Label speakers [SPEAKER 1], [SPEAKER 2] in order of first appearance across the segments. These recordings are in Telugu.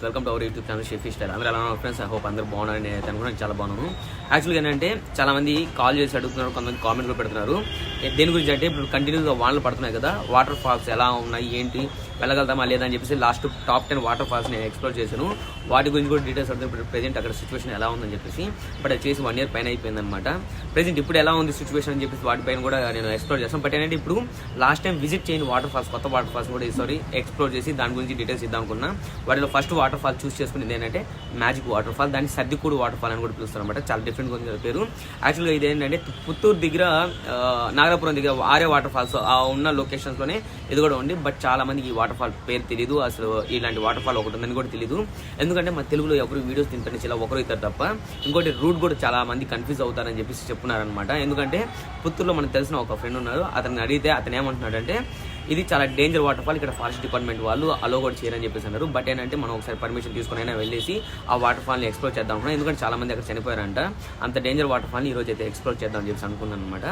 [SPEAKER 1] Welcome to our YouTube channel Chefy style. అందరూ ఎలా ఉన్నారు ఫ్రెండ్స్? ఐ హోప్ అందరూ బాగున్నారని నేను అనుకున్నాను. చాలా బాగున్నాను. యాక్చువల్గా ఏంటంటే చాలా మంది కాల్ చేసి అడుగుతున్నారు, కొంతమంది కామెంట్ కూడా పెడుతున్నారు. దేని గురించి అంటే ఇప్పుడు కంటిన్యూగా వానలు పడుతున్నాయి కదా, వాటర్ ఫాల్స్ ఎలా ఉన్నాయి, ఏంటి, వెళ్ళగలుగుతామా లేదా అని చెప్పేసి లాస్ట్ టాప్ 10 వాటర్ ఫాల్స్ నేను ఎక్స్ప్లోర్ చేశాను. వాటి గురించి కూడా డీటెయిల్స్ అడుగుతాను. ఇప్పుడు ప్రెజెంట్ అక్కడ సిచ్యువేషన్ ఎలా ఉందని చెప్పేసి. బట్ అది చేసి 1 year పైన అయిపోయింది అనమాట. ప్రెజెంట్ ఇప్పుడు ఎలా ఉంది సిచ్యువేషన్ అని చెప్పేసి వాటిపైన కూడా నేను ఎక్స్ప్లోర్ చేస్తాను. బట్ ఏంటంటే ఇప్పుడు లాస్ట్ టైం విజిట్ చేయని వాటర్ ఫాల్స్, కొత్త వాటర్ ఫాల్స్ కూడా ఎక్స్ప్లోర్ చేసి దాని గురించి డీటెయిల్స్ ఇద్దాం అనుకున్నా. వాటిలో ఫస్ట్ వాటర్ ఫాల్ చూస్ చేసుకునేది ఏంటంటే మ్యాజిక్ వాటర్ ఫాల్. దాన్ని సర్దికూడు వాటర్ ఫాల్ అని కూడా పిలుస్తారు అనమాట. చాలా డిఫరెంట్గా ఉంది పేరు. యాక్చువల్గా ఇది ఏంటంటే పుత్తూరు దగ్గర, నాగరాపురం దగ్గర ఆరే వాటర్ ఫాల్స్ ఆ ఉన్న లొకేషన్స్లోనే ఇది కూడా ఉంది. బట్ చాలా మందికి ఈ వాటర్ ఫాల్ పేరు తెలియదు, అసలు ఇలాంటి వాటర్ ఫాల్ ఒకటి ఉందని కూడా తెలియదు. ఎందుకంటే మన తెలుగులో ఎవరు వీడియోస్ తింటారని ఇలా ఒకరు ఇద్దరు తప్ప. ఇంకోటి రూట్ కూడా చాలా మంది కన్ఫ్యూజ్ అవుతారని చెప్పేసి చెప్తున్నారనమాట. ఎందుకంటే పుత్తూరులో మనకు తెలిసిన ఒక ఫ్రెండ్ ఉన్నారు, అతన్ని అడిగితే అతను ఏమంటున్నాడంటే ఇది చాలా డేంజర్ వాటర్ ఫాల్, ఇక్కడ ఫారెస్ట్ డిపార్ట్మెంట్ వాళ్ళు అలో కూడా చేయరని చెప్పేసి అన్నారు. బట్ ఏంటంటే మనం ఒకసారి పర్మిషన్ తీసుకుని అయినా వెళ్ళేసి ఆ వాటర్ ఫాల్ని ఎక్స్ప్లోర్ చేద్దాం అనుకున్నాం. ఎందుకంటే చాలా మంది అక్కడ చనిపోయారంట. అంత డేంజర్ వాటర్ ఫాల్ని ఈరోజు అయితే ఎక్స్ప్లోర్ చేద్దాం అని చెప్పేసి అనుకున్నాను అనమాట.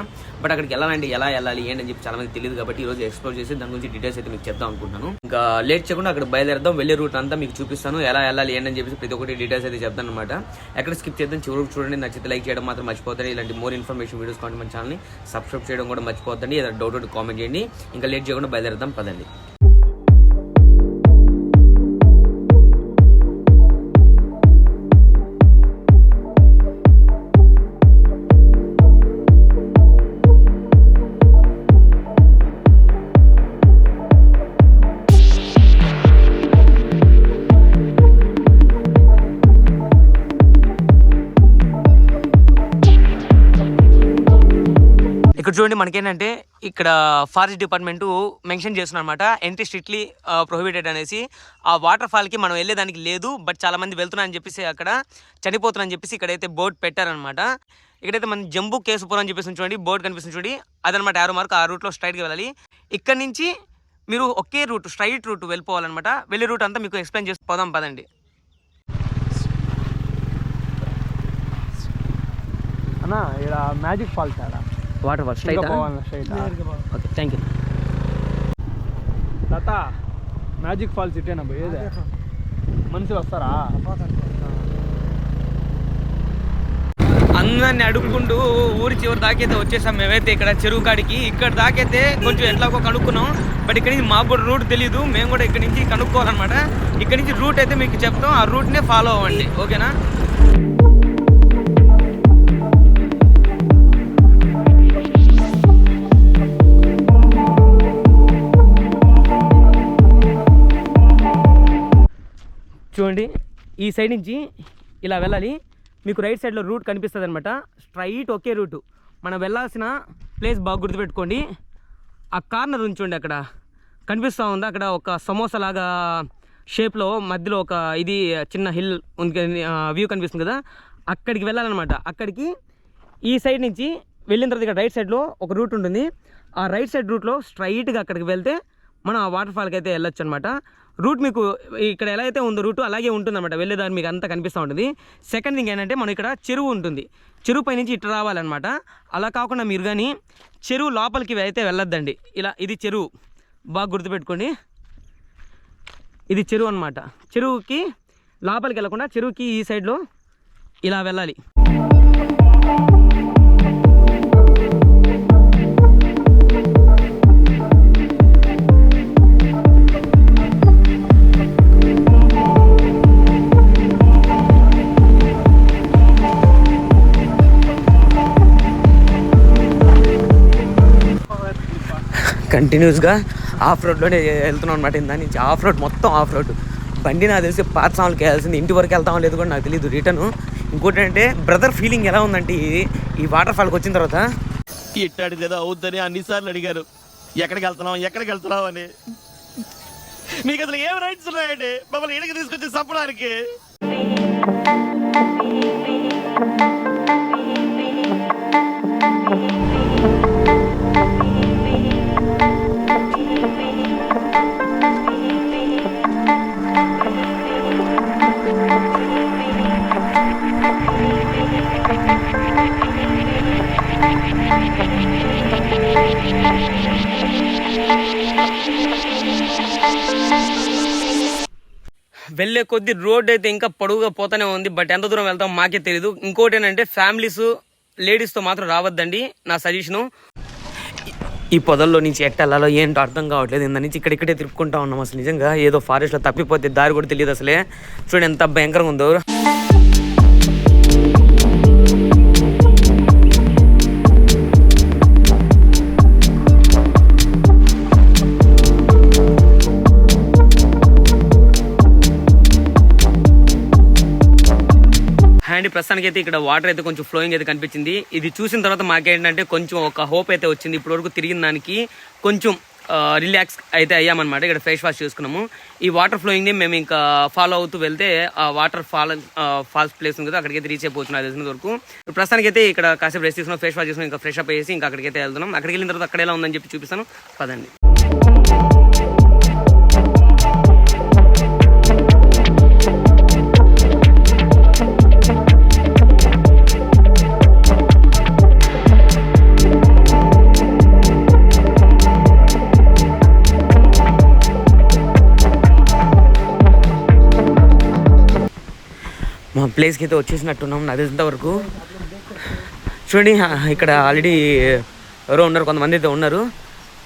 [SPEAKER 1] బట్ అక్కడికి వెళ్ళాలంటే ఎలా వెళ్ళాలి ఏంటని చెప్పి చాలా మంది తెలియదు. కాబట్టి ఈరోజు ఎక్స్ప్లోర్ చేసి దాని గురించి డీటెయిల్స్ అయితే మీకు చెప్దాం అనుకుంటున్నాను. ఇంకా లేట్ చేయకుండా అక్కడ బయలుదేరదాం. వెళ్ళే రూట్ అంతా మీకు చూపిస్తాను, ఎలా వెళ్ళాలి ఏంటని చెప్పేసి ప్రతి ఒక్కటి డీటెయిల్స్ అయితే చెప్తాను అనమాట. ఎక్కడ స్కిప్ చేద్దాం, చివరికి చూడండి. నచ్చితే లైక్ చేయడం మాత్రం మర్చిపోతుంది. ఇలాంటి మోర్ ఇన్ఫర్మేషన్ వీడియోస్ కావాలి మన ఛానల్ని సబ్స్క్రైబ్ చేయడం కూడా మర్చిపోతుంది. ఏదైనా డౌట్ కామెంట్ చేయండి. ఇంకా లేట్ చేయకుండా బయలుదేరదాం, పదండి. ఇక్కడ చూడండి, మనకేంటంటే ఇక్కడ ఫారెస్ట్ డిపార్ట్మెంట్ మెన్షన్ చేస్తున్నారు అనమాట, ఎంట్రీ స్ట్రిక్ట్లీ ప్రొహిబిటెడ్ అనేసి. ఆ వాటర్ ఫాల్కి మనం వెళ్ళేదానికి లేదు, బట్ చాలా మంది వెళ్తున్నారని చెప్పేసి అక్కడ చనిపోతున్నారని చెప్పేసి ఇక్కడైతే బోర్డు పెట్టారనమాట. ఇక్కడైతే మన జంబూ కేసుపురం అని చెప్పేసి చూడండి, బోర్డు కనిపిస్తుంది చూడండి, అదనమాట యారో మార్క్. ఆ రూట్లో స్ట్రైట్గా వెళ్ళాలి. ఇక్కడ నుంచి మీరు ఒకే రూట్, స్ట్రైట్ రూట్ వెళ్ళిపోవాలన్నమాట. వెళ్ళే రూట్ అంతా మీకు ఎక్స్ప్లెయిన్ చేసి పోదాం, పదండి.
[SPEAKER 2] అన్నా ఇక్కడ మ్యాజిక్ ఫాల్స్ ఆడ
[SPEAKER 1] water fall straight. Okay, thank you
[SPEAKER 2] తాత. మ్యాజిక్ ఫాల్స్ ఇటేనా పోయేదే? మనుషులు వస్తారా?
[SPEAKER 1] అందరిని అడుక్కుంటూ ఊరి చివరి దాకైతే వచ్చేసాం మేమైతే. ఇక్కడ చెరువు కాడికి ఇక్కడ దాకైతే కొంచెం ఎట్లాగో కనుక్కున్నాం. బట్ ఇక్కడ నుంచి మాకు కూడా రూట్ తెలీదు, మేము కూడా ఇక్కడ నుంచి కనుక్కోవాలన్నమాట. ఇక్కడ నుంచి రూట్ అయితే మీకు చెప్తాం, ఆ రూట్నే ఫాలో అవ్వండి, ఓకేనా? చూడండి, ఈ సైడ్ నుంచి ఇలా వెళ్ళాలి. మీకు రైట్ సైడ్లో రూట్ కనిపిస్తుంది అనమాట. స్ట్రైట్ ఒకే రూటు. మనం వెళ్ళాల్సిన ప్లేస్ బాగా గుర్తుపెట్టుకోండి. ఆ కార్నర్ నుంచి చూడండి, అక్కడ కనిపిస్తూ ఉందా? అక్కడ ఒక సమోసా లాగా షేప్లో మధ్యలో ఒక ఇది చిన్న హిల్ ఉంది, వ్యూ కనిపిస్తుంది కదా, అక్కడికి వెళ్ళాలన్నమాట. అక్కడికి ఈ సైడ్ నుంచి వెళ్ళిన తర్వాత ఇక్కడ రైట్ సైడ్లో ఒక రూట్ ఉంటుంది. ఆ రైట్ సైడ్ రూట్లో స్ట్రైట్గా అక్కడికి వెళ్తే మనం ఆ వాటర్ ఫాల్కి అయితే వెళ్ళొచ్చు అనమాట. రూట్ మీకు ఇక్కడ ఎలా అయితే ఉందో రూట్ అలాగే ఉంటుంది అనమాట. వెళ్ళేదాన్ని మీకు అంతా కనిపిస్తూ ఉంటుంది. సెకండ్ థింగ్ ఏంటంటే, మనం ఇక్కడ చెరువు ఉంటుంది, చెరువు పై నుంచి ఇటు రావాలన్నమాట. అలా కాకుండా మీరు కానీ చెరువు లోపలికి అయితే వెళ్ళొద్దండి. ఇలా ఇది చెరువు, బాగా గుర్తుపెట్టుకోండి, ఇది చెరువు అనమాట. చెరువుకి లోపలికి వెళ్ళకుండా చెరువుకి ఈ సైడ్లో ఇలా వెళ్ళాలి. కంటిన్యూస్గా ఆఫ్ రోడ్లోనే వెళ్తున్నాం అనమాట. దాని నుంచి ఆఫ్ రోడ్, మొత్తం ఆఫ్ రోడ్. బండి నాకు తెలిసి పాతసాములకి వెళ్ళాల్సింది, ఇంటి వరకు వెళ్తామో లేదు కూడా నాకు తెలియదు రిటర్ను. ఇంకోటి అంటే బ్రదర్ ఫీలింగ్ ఎలా ఉందంటే ఈ వాటర్ ఫాల్కి వచ్చిన తర్వాత,
[SPEAKER 3] ఇట్టాడి ఏదో అవుద్దని అన్నిసార్లు అడిగారు, ఎక్కడికి వెళ్తున్నావు అని. మీకు అసలు ఏం రైట్స్ ఉన్నాయండి మమ్మల్ని ఇక్కడికి తీసుకొచ్చి చంపడానికి?
[SPEAKER 1] వెళ్ళే కొద్ది రోడ్ అయితే ఇంకా పొడవుగా పోతానే ఉంది. బట్ ఎంత దూరం వెళ్తాం మాకే తెలియదు. ఇంకోటి ఏంటంటే ఫ్యామిలీస్ లేడీస్తో మాత్రం రావద్దండి నా సజెషను. ఈ పొదల్లో నుంచి ఎట్టాలో ఏంటో అర్థం కావట్లేదు. ఇంత నుంచి ఇక్కడిక్కడే తిరుపుకుంటా ఉన్నాం. అసలు నిజంగా ఏదో ఫారెస్ట్లో తప్పిపోతే దారి కూడా తెలియదు అసలే. చూడండి ఎంత భయంకరంగా ఉందో. అండ్ ప్రస్తుతానికి అయితే ఇక్కడ వాటర్ అయితే కొంచెం ఫ్లోయింగ్ అయితే కనిపించింది. ఇది చూసిన తర్వాత మాకేంటంటే కొంచెం ఒక హోప్ అయితే వచ్చింది. ఇప్పటి వరకు తిరిగిన దానికి కొంచెం రిలాక్స్ అయితే అయ్యామన్నమాట. ఇక్కడ ఫేస్ వాష్ చేసుకున్నాము. ఈ వాటర్ ఫ్లోయింగ్ని మేము ఇంకా ఫాలో అవుతూ వెళ్తే ఆ వాటర్ ఫాల్స్ ప్లేస్ ఉంది కదా, అక్కడికైతే రీచ్ అయిపోతున్నాం తెలిసిన వరకు. ప్రస్తుతానికి అయితే ఇక్కడ కాసేపు రెస్ట్ తీసుకున్నాం, ఫేస్ వాష్ చేసుకుని ఇంకా ఫ్రెష్ అప్ అయ్యేసి ఇంకా అక్కడికైతే వెళ్తున్నాం. అక్కడికి వెళ్ళిన తర్వాత అక్కడ ఎలా ఉందని చెప్పి చూపిస్తాను పదండి. మా ప్లేస్కి అయితే వచ్చేసినట్టున్నాం నాకు తెలిసినంతవరకు. చూడండి ఇక్కడ ఆల్రెడీ ఎవరో ఉన్నారు, కొంతమంది అయితే ఉన్నారు.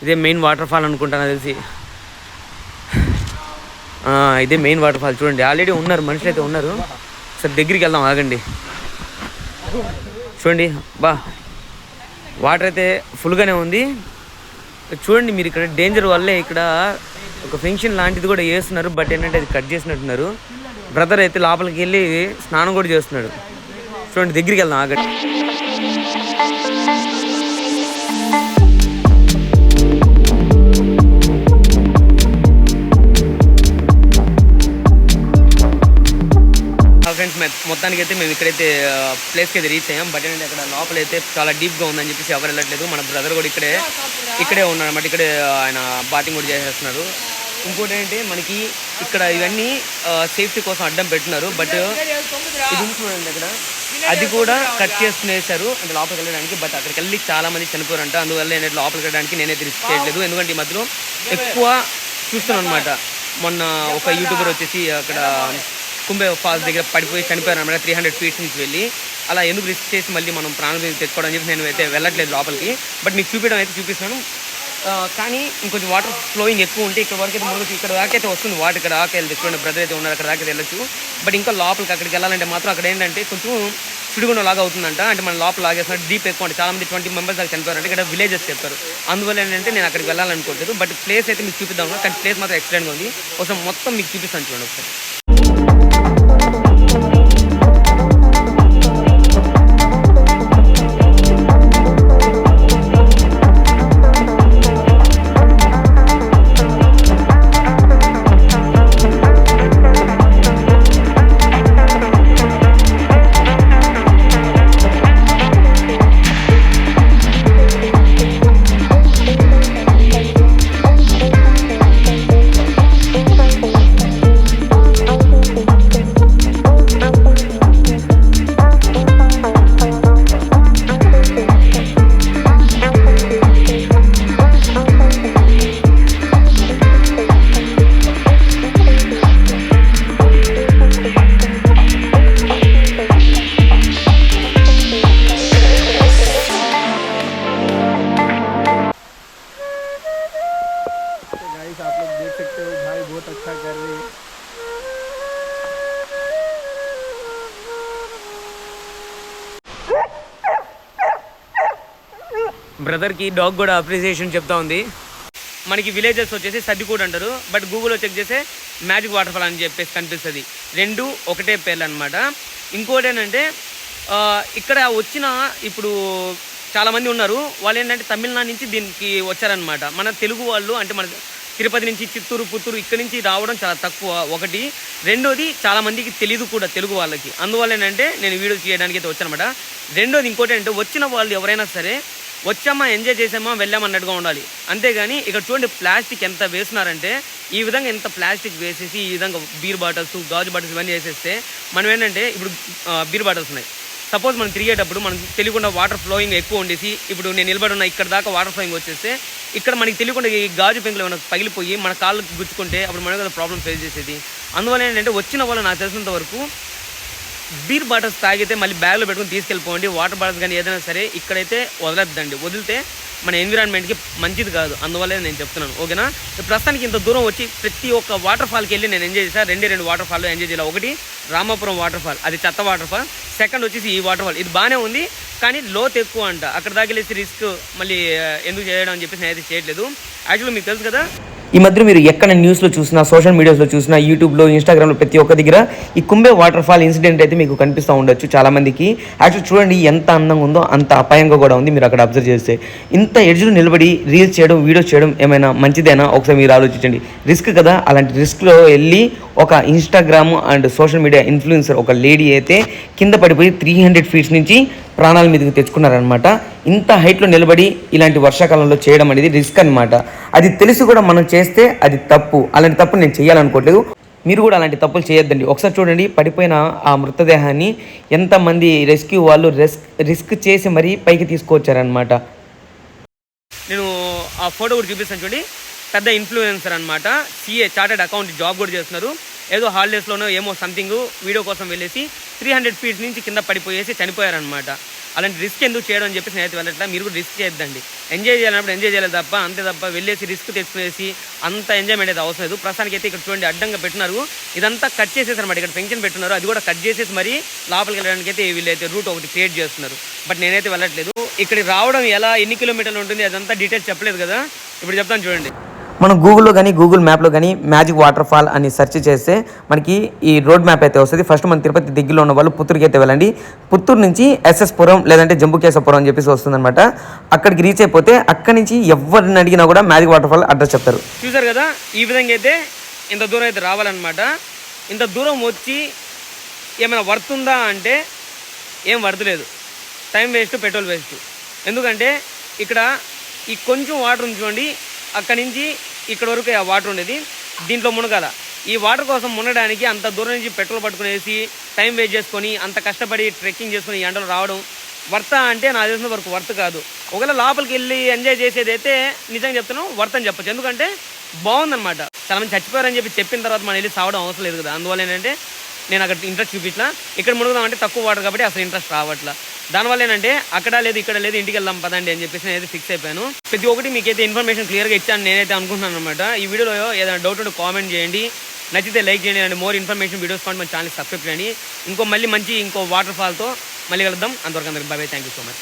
[SPEAKER 1] ఇదే మెయిన్ వాటర్ ఫాల్ అనుకుంటా నాకు తెలిసి. ఇదే మెయిన్ వాటర్ ఫాల్. చూడండి ఆల్రెడీ ఉన్నారు, మనుషులు అయితే ఉన్నారు. సరే దగ్గరికి వెళ్దాం ఆగండి. చూడండి బా వాటర్ అయితే ఫుల్గానే ఉంది. చూడండి మీరు ఇక్కడ డేంజర్ వల్లే ఇక్కడ ఒక ఫంక్షన్ లాంటిది కూడా చేస్తున్నారు. బట్ ఏంటంటే అది కట్ చేసినట్టున్నారు. బ్రదర్ అయితే లోపలికి వెళ్ళి స్నానం కూడా చేస్తున్నాడు. చూడండి దగ్గరికి వెళ్దాం ఆగండి. ఫ్రెండ్స్ మొత్తానికి అయితే మేము ఇక్కడైతే ప్లేస్కి అయితే రీచ్ అయ్యాం. బట్ ఏంటంటే అక్కడ లోపలైతే చాలా డీప్గా ఉందని చెప్పేసి ఎవరు వెళ్ళట్లేదు. మన బ్రదర్ కూడా ఇక్కడే ఉన్నాడు అన్నమాట. ఇక్కడే ఆయన బాతింగ్ కూడా చేసేస్తున్నారు. ఇంకోటి ఏంటంటే మనకి ఇక్కడ ఇవన్నీ సేఫ్టీ కోసం అడ్డం పెట్టినారు. బట్ ఇది చూడండి అక్కడ అది కూడా కట్ చేసుకునేసారు అంటే లోపలికి వెళ్ళడానికి. బట్ అక్కడికి వెళ్ళి చాలా మంది చనిపోయారంట. అందువల్ల ఏంటంటే లోపలికి వెళ్ళడానికి నేనైతే రిస్క్ చేయట్లేదు. ఎందుకంటే ఈ మధ్యలో ఎక్కువ చూస్తున్నాను అనమాట. మొన్న ఒక యూట్యూబర్ వచ్చేసి అక్కడ కుంభే ఫాల్స్ దగ్గర పడిపోయి చనిపోయారు అనమాట. 300 feet నుంచి వెళ్ళి. అలా ఎందుకు రిస్క్ చేసి మళ్ళీ మనం ప్రాణాలు తెచ్చుకోవడం అని చెప్పి నేను అయితే వెళ్ళట్లేదు లోపలికి. బట్ మీకు చూపించడం అయితే చూపిస్తున్నాను. కానీ ఇంకొంచెం వాటర్ ఫ్లోయింగ్ ఎక్కువ ఉంటే ఇక్కడ వరకు అయితే మునుగు ఇక్కడ దాకా అయితే వస్తుంది వాటర్. ఇక్కడ దాకా వెళ్తే చూడండి బ్రదర్ అయితే ఉన్నారు, అక్కడ దాకా వెళ్ళొచ్చు. బట్ ఇంకా లోపలికి అక్కడికి వెళ్ళాలంటే మాత్రం అక్కడ ఏంటంటే కొంచెం సుడిగుండం లాగా అవుతుందంట. అంటే మన లోపల లాగేస్తున్నట్టు డీప్ ఎక్కువ అంటే చాలా మంది 20 members దాకా చనిపోయారంటే ఇక్కడ విలేజెస్ చెప్తారు. అందువల్ల ఏంటంటే నేను అక్కడికి వెళ్ళాలనుకోలేదు. బట్ ప్లేస్ అయితే మీకు చూపిద్దాం. కానీ ప్లేస్ మాత్రం ఎక్సలెంట్గా ఉంది. ఒకసారి మొత్తం మీకు చూపిస్తాను చూడండి ఒకసారి. బ్రదర్కి డాగ్ కూడా అప్రిసియేషన్ చెప్తా ఉంది. మనకి విలేజెస్ వచ్చేసి సర్దికూడ అంటారు. బట్ గూగుల్లో చెక్ చేస్తే మ్యాజిక్ వాటర్ ఫాల్ అని చెప్పేసి కనిపిస్తుంది. రెండు ఒకటే పేర్లు అనమాట. ఇంకోటి ఏంటంటే ఇక్కడ వచ్చిన ఇప్పుడు చాలామంది ఉన్నారు. వాళ్ళు ఏంటంటే తమిళనాడు నుంచి దీనికి వచ్చారనమాట. మన తెలుగు వాళ్ళు అంటే మన తిరుపతి నుంచి చిత్తూరు పుత్తూరు ఇక్కడి నుంచి రావడం చాలా తక్కువ ఒకటి. రెండోది చాలామందికి తెలియదు కూడా తెలుగు వాళ్ళకి. అందువల్ల ఏంటంటే నేను వీడియో చేయడానికి అయితే వచ్చానమాట. రెండోది ఇంకోటి ఏంటంటే వచ్చిన వాళ్ళు ఎవరైనా సరే వచ్చామా ఎంజాయ్ చేసామా వెళ్ళామన్నట్టుగా ఉండాలి. అంతేగాని ఇక్కడ చూడండి ప్లాస్టిక్ ఎంత వేస్తున్నారంటే ఈ విధంగా ఎంత ప్లాస్టిక్ వేసేసి ఈ విధంగా బీర్ బాటిల్స్ గాజు బాటిల్స్ ఇవన్నీ వేసేస్తే మనం ఏంటంటే ఇప్పుడు బీర్ బాటిల్స్ ఉన్నాయి. సపోజ్ మనం తిరిగేటప్పుడు మనం తెలియకుండా వాటర్ ఫ్లోయింగ్ ఎక్కువ ఉండేసి ఇప్పుడు నేను నిలబడి ఉన్న ఇక్కడ దాకా వాటర్ ఫ్లోయింగ్ వచ్చేస్తే ఇక్కడ మనకి తెలియకుండా ఈ గాజు పెంకులు ఏమైనా పగిలిపోయి మన కాళ్ళకి గుచ్చుకుంటే అప్పుడు మనం కదా ప్రాబ్లం ఫేస్ చేసేది. అందువల్ల ఏంటంటే వచ్చిన వాళ్ళు నాకు తెలిసినంత వరకు బీర్ బాటిల్స్ తాగితే మళ్ళీ బ్యాగ్లో పెట్టుకుని తీసుకెళ్ళిపోండి. వాటర్ బాటిల్స్ కానీ ఏదైనా సరే ఇక్కడైతే వదలద్దండి. వదిలితే మన ఎన్విరాన్మెంట్కి మంచిది కాదు. అందువల్లే నేను చెప్తున్నాను, ఓకేనా. ప్రస్తుతానికి ఇంత దూరం వచ్చి ప్రతి ఒక్క వాటర్ ఫాల్కి వెళ్ళి నేను ఎంజాయ్ చేశాను. రెండు వాటర్ ఫాల్లో ఎంజాయ్ చేయాలి. ఒకటి రామాపురం వాటర్ ఫాల్, అది చెత్త వాటర్ ఫాల్. సెకండ్ వచ్చేసి ఈ వాటర్ ఫాల్, ఇది బాగానే ఉంది కానీ లోతు ఎక్కువ అంట. అక్కడ దాకా వెళ్ళేసి రిస్క్ మళ్ళీ ఎందుకు చేయడం అని చెప్పేసి నేనైతే చేయట్లేదు. యాక్చువల్లీ మీకు తెలుసు కదా, ఈ మధ్య మీరు ఎక్కడ న్యూస్లో చూసినా, సోషల్ మీడియాస్లో చూసినా, యూట్యూబ్లో, ఇన్స్టాగ్రామ్లో ప్రతి ఒక్క దగ్గర ఈ కుంబే వాటర్ ఫాల్ ఇన్సిడెంట్ అయితే మీకు కనిపిస్తూ ఉండొచ్చు చాలామందికి. యాక్చువల్ చూడండి ఎంత అందంగా ఉందో, అంత అపాయంగా కూడా ఉంది. మీరు అక్కడ అబ్జర్వ్ చేస్తే ఇంత ఎడ్జ్లో నిలబడి రీల్స్ చేయడం, వీడియోస్ చేయడం ఏమైనా మంచిదేనా ఒకసారి మీరు ఆలోచించండి. రిస్క్ కదా. అలాంటి రిస్క్లో వెళ్ళి ఒక Instagram and social media influencer ఒక లేడీ అయితే కింద పడిపోయి 300 ఫీట్స్ నుంచి ప్రాణాల మీదకి తెచ్చుకున్నారనమాట. ఇంత హైట్లో నిలబడి ఇలాంటి వర్షాకాలంలో చేయడం అనేది రిస్క్ అనమాట. అది తెలిసి కూడా మనం చేస్తే అది తప్పు. అలాంటి తప్పు నేను చేయాలనుకోవట్లేదు. మీరు కూడా అలాంటి తప్పులు చేయొద్దండి. ఒకసారి చూడండి, పడిపోయిన ఆ మృతదేహాన్ని ఎంతమంది రెస్క్యూ వాళ్ళు రిస్క్ చేసి మరీ పైకి తీసుకొచ్చారనమాట. నేను ఆ ఫోటో కూడా చూపిస్తాను చూడండి. పెద్ద ఇన్ఫ్లుయెన్సర్ అనమాట, CA చార్టెడ్ అకౌంట్ జాబ్ కూడా చేస్తున్నారు. ఏదో హాలిడేస్లోనో ఏమో సంథింగ్ వీడియో కోసం వెళ్ళేసి 300 ఫీట్స్ నుంచి కింద పడిపోయేసి చనిపోయారనమాట. అలాంటి రిస్క్ ఎందుకు చేయడం అని చెప్పేసి నేనైతే వెళ్ళట్లా. మీరు కూడా రిస్క్ చేయొద్దండి. ఎంజాయ్ చేయాలన్నప్పుడు ఎంజాయ్ చేయాలి తప్ప, అంతే తప్ప వెళ్ళేసి రిస్క్ తెచ్చుకునేసి అంత ఎంజాయ్మెంట్ అయితే అవసరం లేదు. ప్రస్తుతానికి అయితే ఇక్కడ చూడండి అడ్డంగా పెట్టినారు, ఇదంతా కట్ చేసేసి అనమాట. ఇక్కడ పెన్షన్ పెట్టున్నారు, అది కూడా కట్ చేసేసి మరి లోపలికి వెళ్ళడానికి అయితే వీళ్ళైతే రూట్ ఒకటి క్రియేట్ చేస్తున్నారు. బట్ నేనైతే వెళ్ళట్లేదు. ఇక్కడికి రావడం ఎలా, ఎన్ని కిలోమీటర్లు ఉంటుంది అదంతా డీటెయిల్స్ చెప్పలేదు కదా, ఇప్పుడు చెప్తాను చూడండి. మనం గూగుల్లో కానీ గూగుల్ మ్యాప్లో కానీ మ్యాజిక్ వాటర్ ఫాల్ అని సెర్చ్ చేస్తే మనకి ఈ రోడ్ మ్యాప్ అయితే వస్తుంది. ఫస్ట్ మన తిరుపతి దగ్గరలో ఉన్న వాళ్ళు పుత్తూరుకి అయితే వెళ్ళండి. పుత్తూరు నుంచి SS పురం లేదంటే జంబుకేశపురం అని చెప్పేసి వస్తుందన్నమాట. అక్కడికి రీచ్ అయిపోతే అక్కడి నుంచి ఎవరిని అడిగినా కూడా మ్యాజిక్ వాటర్ ఫాల్ అడ్రస్ చెప్తారు. చూసారు కదా, ఈ విధంగా అయితే ఇంత దూరం అయితే రావాలన్నమాట. ఇంత దూరం వచ్చి ఏమైనా వర్త్ ఉందా అంటే ఏం వర్త్ లేదు. Time waste, petrol waste. ఎందుకంటే ఇక్కడ ఈ కొంచెం వాటర్ ఉంది చూడండి, అక్కడి నుంచి ఇక్కడ వరకు ఆ వాటర్ ఉండేది, దీంట్లో మునగాల. ఈ వాటర్ కోసం మునగడానికి అంత దూరం నుంచి పెట్రోల్ పట్టుకునేసి టైం వేస్ట్ చేసుకొని అంత కష్టపడి ట్రెక్కింగ్ చేసుకుని ఎండలు రావడం వర్త అంటే నాకు తెలిసిన వరకు వర్త్ కాదు. ఒకవేళ లోపలికి వెళ్ళి ఎంజాయ్ చేసేది అయితే నిజంగా చెప్తున్నాను వర్త్ అని చెప్పచ్చు. ఎందుకంటే బాగుందన్నమాట. చాలా మంది చచ్చిపోయారని చెప్పిన తర్వాత మనం వెళ్ళి సావడం అవసరం లేదు కదా. అందువల్ల ఏంటంటే నేను అక్కడ ఇంట్రెస్ట్ చూపించలా. ఇక్కడ మునుగుదామంటే తక్కువ వాటర్ కాబట్టి అసలు ఇంట్రెస్ట్ రావట్లా. దానివల్ల ఏంటంటే అక్కడ లేదు ఇక్కడ లేదు ఇంటికి వెళ్దాం పదండి అని చెప్పేసి నేనైతే ఫిక్స్ అయిపోయాను. ప్రతి ఒక్కటి మీకైతే ఇన్ఫర్మేషన్ క్లియర్గా ఇచ్చాను నేనైతే అనుకుంటున్నాను అనమాట. ఈ వీడియోలో ఏదైనా డౌట్ ఉంటే కామెంట్ చేయండి, నచ్చితే లైక్ చేయండి. అండ్ మోర్ ఇన్ఫర్మేషన్ వీడియోస్ కోసం మన ఛానల్ సబ్స్క్రైబ్ చేయండి. ఇంకో వాటర్ ఫాల్తో మళ్ళీ కలుద్దాం. అంతవరకు అందరికి bye, thank you so much.